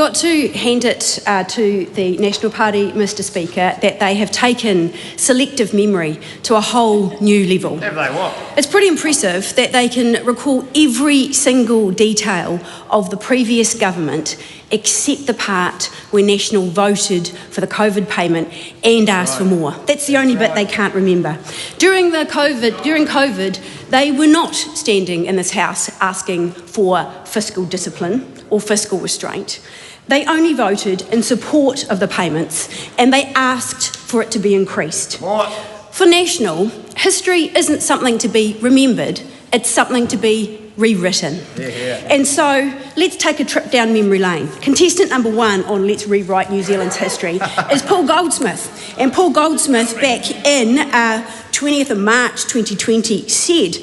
Got to hand it to the National Party, Mr Speaker, that they have taken selective memory to a whole new level. Have they what? It's pretty impressive that they can recall every single detail of the previous government except the part where National voted for the COVID payment and asked for more. That's the only bit they can't remember. During COVID, they were not standing in this House asking for fiscal discipline or fiscal restraint. They only voted in support of the payments and they asked for it to be increased. What? For National, history isn't something to be remembered, it's something to be rewritten. And so let's take a trip down memory lane. Contestant number one on Let's Rewrite New Zealand's History is Paul Goldsmith. And Paul Goldsmith back in 20th of March 2020 said,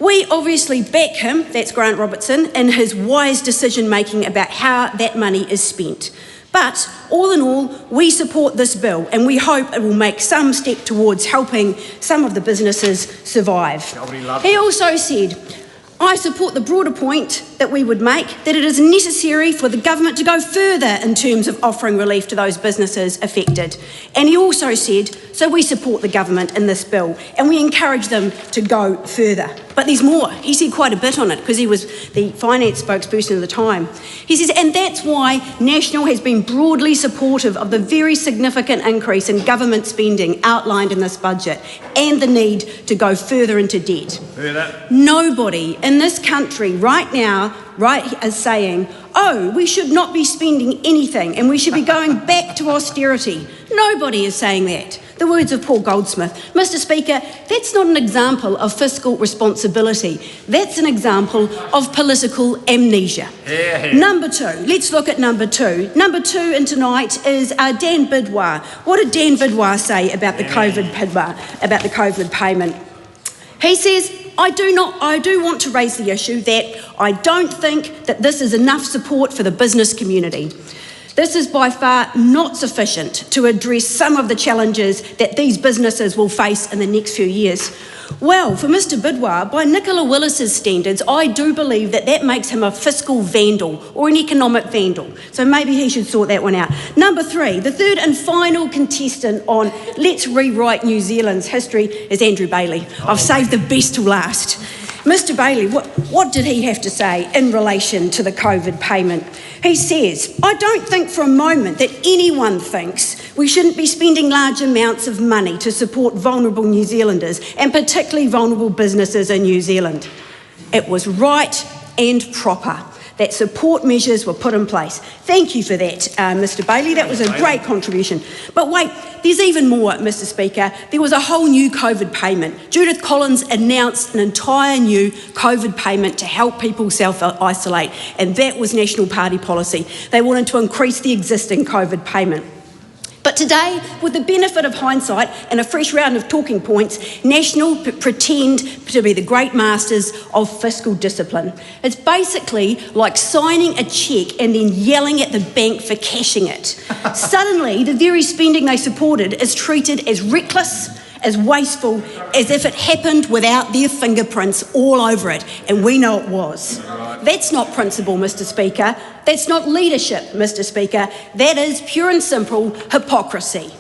"We obviously back him," that's Grant Robertson, "in his wise decision-making about how that money is spent. But all in all, we support this bill and we hope it will make some step towards helping some of the businesses survive." He also said, "I support the broader point that we would make that it is necessary for the government to go further in terms of offering relief to those businesses affected." And he also said, "So we support the government in this bill and we encourage them to go further." But there's more. He said quite a bit on it because he was the finance spokesperson at the time. He says, "And that's why National has been broadly supportive of the very significant increase in government spending outlined in this budget and the need to go further into debt." Nobody in this country right now is saying, "Oh, we should not be spending anything and we should be going back to austerity." Nobody is saying that. The words of Paul Goldsmith. Mr Speaker, that's not an example of fiscal responsibility. That's an example of political amnesia. Number two, let's look at number two. Number two in tonight is Dan Bidwar. What did Dan Bidwar say about the COVID payment? He says, I do want to raise the issue that I don't think that this is enough support for the business community. This is by far not sufficient to address some of the challenges that these businesses will face in the next few years. Well, for Mr Bidwar, by Nicola Willis's standards, I do believe that that makes him a fiscal vandal or an economic vandal. So maybe he should sort that one out. Number three, the third and final contestant on Let's Rewrite New Zealand's History is Andrew Bailey. I've saved the best till last. Mr Bailey, what did he have to say in relation to the COVID payment? He says, "I don't think for a moment that anyone thinks we shouldn't be spending large amounts of money to support vulnerable New Zealanders and particularly vulnerable businesses in New Zealand. It was right and proper that support measures were put in place." Thank you for that, Mr Bailey. That was a great contribution. But wait, there's even more, Mr Speaker. There was a whole new COVID payment. Judith Collins announced an entire new COVID payment to help people self-isolate, and that was National Party policy. They wanted to increase the existing COVID payment. But today, with the benefit of hindsight and a fresh round of talking points, National pretend to be the great masters of fiscal discipline. It's basically like signing a cheque and then yelling at the bank for cashing it. Suddenly, the very spending they supported is treated as reckless, as wasteful, as if it happened without their fingerprints all over it, and we know it was. That's not principle, Mr Speaker. That's not leadership, Mr Speaker. That is pure and simple hypocrisy.